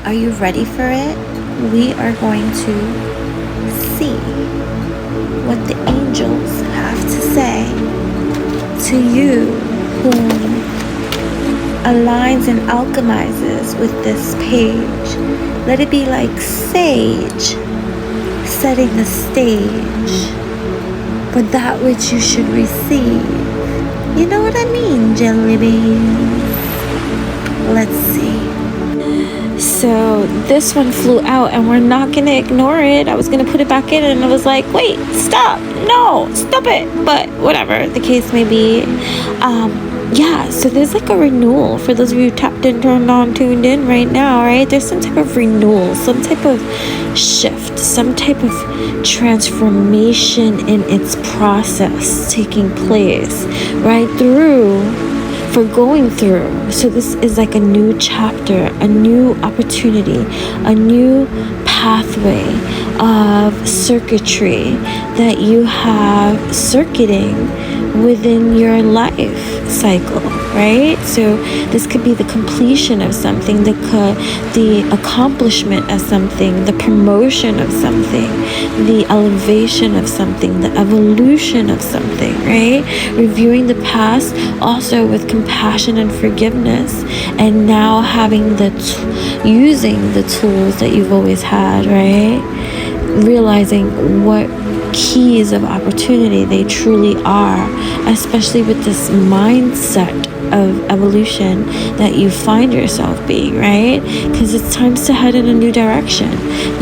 Are you ready for it? We are going to see what the angels have to say to you whom aligns and alchemizes with this page. Let it be like sage setting the stage for that which you should receive. You know what I mean, jelly beans? Let's see. So this one flew out and we're not gonna ignore it. I was gonna put it back in and I was like, wait, stop, no, stop it. But whatever the case may be, yeah, so there's like a renewal for those of you tapped in, turned on, tuned in right now, right? There's some type of renewal, some type of shift, some type of transformation in its process taking place right through for going through. So this is like a new chapter, a new opportunity, a new pathway of circuitry that you have circuiting within your life cycle, right? So this could be the completion of something, the accomplishment of something, the promotion of something, the elevation of something, the evolution of something, right? Reviewing the past also with compassion and forgiveness, and now having using the tools that you've always had, right? Realizing what keys of opportunity they truly are, especially with this mindset of evolution that you find yourself being, right? Because it's time to head in a new direction.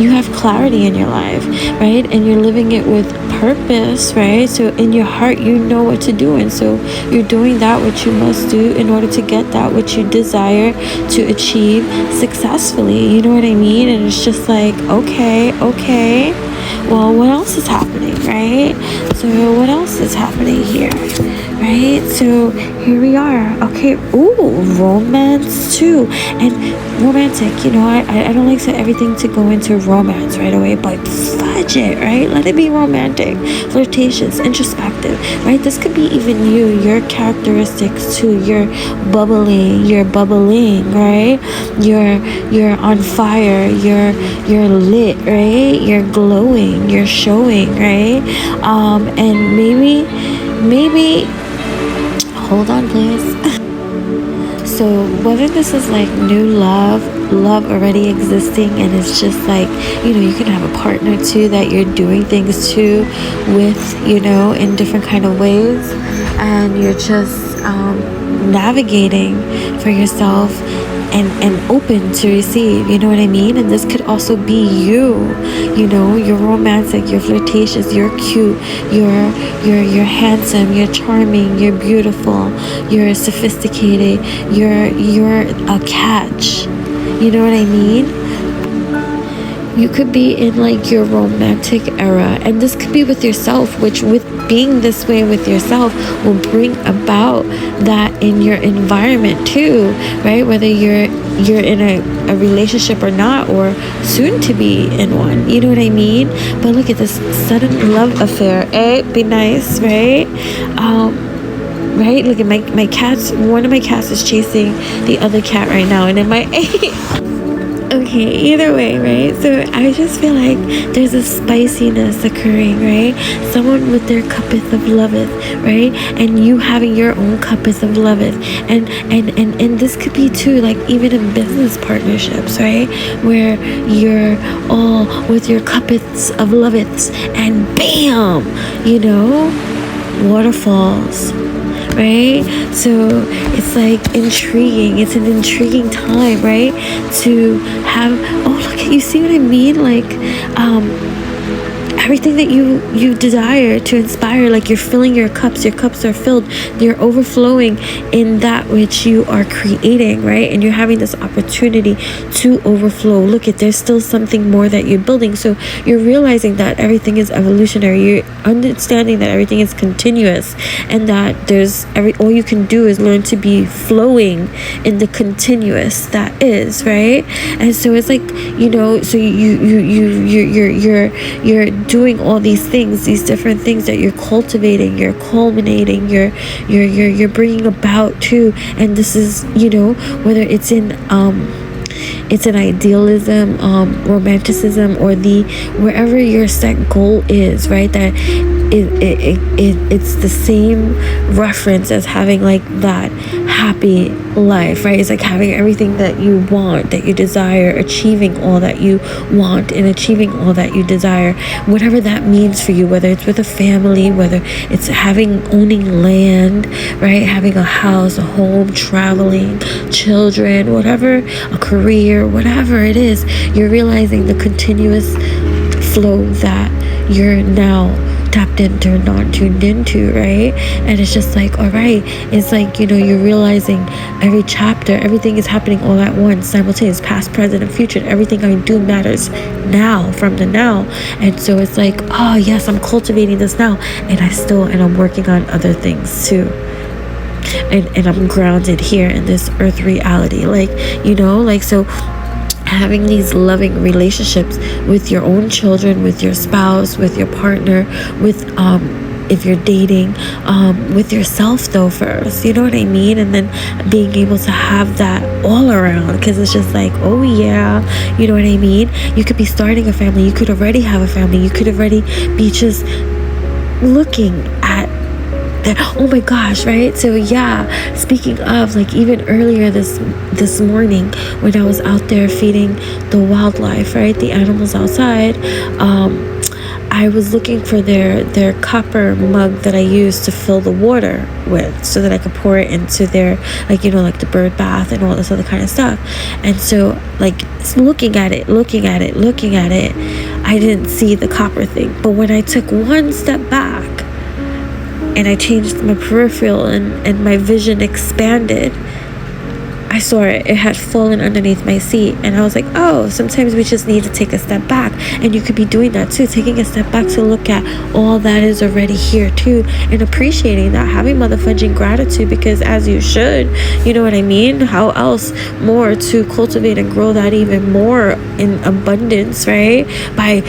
You have clarity in your life, right? And you're living it with purpose, right? So in your heart you know what to do, and so you're doing that which you must do in order to get that which you desire to achieve successfully. You know what I mean? And it's just like, okay, well, what else is happening, right? So what else is happening here, right? So here we are. Okay. Ooh, romance too. And romantic, you know, I don't like everything to go into romance right away, but fudge it, right? Let it be romantic, flirtatious, introspective, right? This could be even you, your characteristics too. You're bubbling, right? You're on fire, you're lit, right? You're glowing, you're showing, right? And maybe hold on please. So whether this is like new love already existing, and it's just like, you know, you can have a partner too that you're doing things to with, you know, in different kind of ways, and you're just navigating for yourself and open to receive, you know what I mean? And this could also be you know, you're romantic, you're flirtatious, you're cute, you're handsome, you're charming, you're beautiful, you're sophisticated, you're a catch, you know what I mean? You could be in like your romantic era, and this could be with yourself, which with being this way with yourself will bring about that in your environment too, right? Whether you're in a relationship or not, or soon to be in one, you know what I mean? But look at this sudden love affair, be nice, right? Right, look at my cats. One of my cats is chasing the other cat right now, and in my okay, either way, right? So I just feel like there's a spiciness occurring, right? Someone with their cuppeth of loveth, right? And you having your own cuppeth of loveth. And this could be too, like even in business partnerships, right? Where you're all with your cuppeths of loveths, and bam, you know, waterfalls. Right? So it's like intriguing. It's an intriguing time, right? To have, oh, look, you see what I mean? Like, everything that you desire to inspire, like you're filling your cups are filled, you're overflowing in that which you are creating, right? And you're having this opportunity to overflow. Look at, there's still something more that you're building. So you're realizing that everything is evolutionary. You're understanding that everything is continuous, and that all you can do is learn to be flowing in the continuous that is, right? And so it's like, you know, so you're doing all these things, these different things that you're cultivating, you're culminating, you're bringing about too. And this is, you know, whether it's in it's an idealism, romanticism, or the wherever your set goal is, right? That it's the same reference as having like that happy life, right? It's like having everything that you want, that you desire, achieving all that you want and achieving all that you desire, whatever that means for you, whether it's with a family, whether it's owning land, right? Having a house, a home, traveling, children, whatever, a career, whatever it is, you're realizing the continuous flow that you're now tapped into, not tuned into, right? And it's just like, all right, it's like, you're realizing every chapter, everything is happening all at once, simultaneous, past, present, and future. Everything I do matters now, from the now. And so it's like, oh yes, I'm cultivating this now, and I'm working on other things too. And I'm grounded here in this earth reality, so having these loving relationships with your own children, with your spouse, with your partner, with if you're dating, with yourself though first, you know what I mean? And then being able to have that all around, because it's just like, oh yeah, you know what I mean? You could be starting a family, you could already have a family, you could already be just looking at that. Oh my gosh, right? So yeah, speaking of, like, even earlier this morning when I was out there feeding the wildlife, right, the animals outside, I was looking for their copper mug that I use to fill the water with, so that I could pour it into their, like the bird bath and all this other kind of stuff. And so, like, looking at it, I didn't see the copper thing. But when I took one step back and I changed my peripheral and my vision expanded, I saw it. It had fallen underneath my seat. And I was like, oh, sometimes we just need to take a step back. And you could be doing that too, taking a step back to look at all that is already here too, and appreciating that, having motherfucking gratitude, because as you should, you know what I mean? How else more to cultivate and grow that even more in abundance, right? By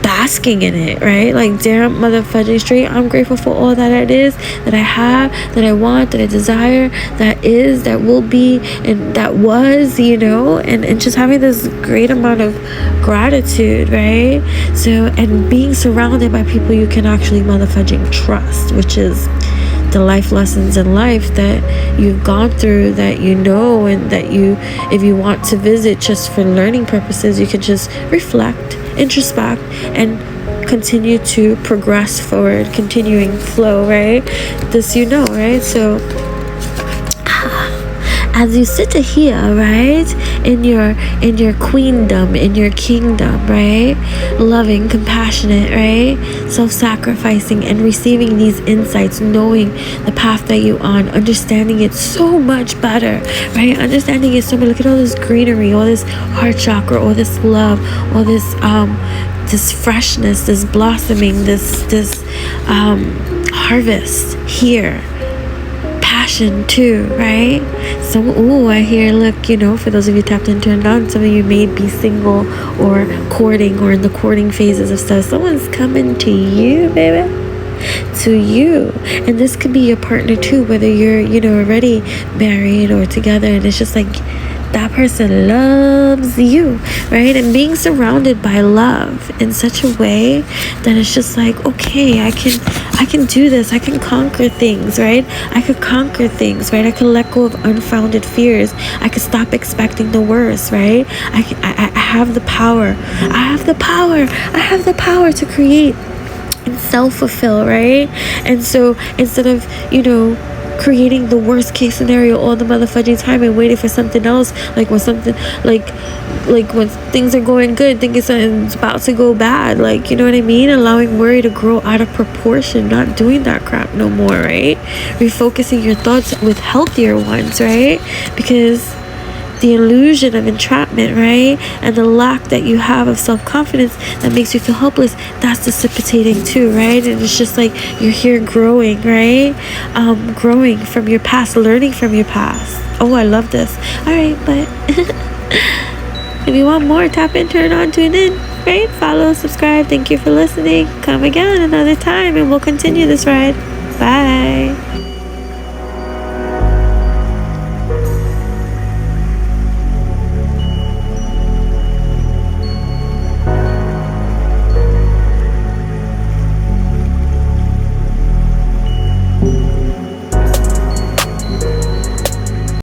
basking in it, right? Like, damn motherfucking straight, I'm grateful for all that it is, that I have, that I want, that I desire, that is, that will be, and that was, and just having this great amount of gratitude, right? So, and being surrounded by people you can actually motherfucking trust, which is the life lessons in life that you've gone through, that and that if you want to visit just for learning purposes, you can just reflect, introspect, and continue to progress forward, continuing flow, right? This, right? So as you sit here, right, in your queendom, in your kingdom, right, loving, compassionate, right, self-sacrificing, and receiving these insights, knowing the path that you're on, understanding it so much better, right, understanding it so much. Look at all this greenery, all this heart chakra, all this love, all this freshness, this blossoming, this harvest here. Passion too, right? I hear, look, for those of you tapped in, turned on, some of you may be single or courting or in the courting phases of stuff. Someone's coming to you, baby, to you. And this could be your partner too, whether you're, already married or together, and it's just like that person loves you, right? And being surrounded by love in such a way that it's just like, okay, I can do this. I can conquer things, right? I could conquer things, right? I could let go of unfounded fears. I could stop expecting the worst, right? I have the power. I have the power to create and self-fulfill, right? And so instead of, creating the worst case scenario all the motherfucking time and waiting for something else, like when something like when things are going good, thinking something's about to go bad, like, you know what I mean? Allowing worry to grow out of proportion, not doing that crap no more, right? Refocusing your thoughts with healthier ones, right? Because the illusion of entrapment, right, and the lack that you have of self-confidence that makes you feel helpless, that's dissipating too, right? And it's just like you're here growing, right? Growing from your past, learning from your past. Oh, I love this. All right, but if you want more, tap in, turn on, tune in, right? Follow, subscribe. Thank you for listening. Come again another time and we'll continue this ride. Bye.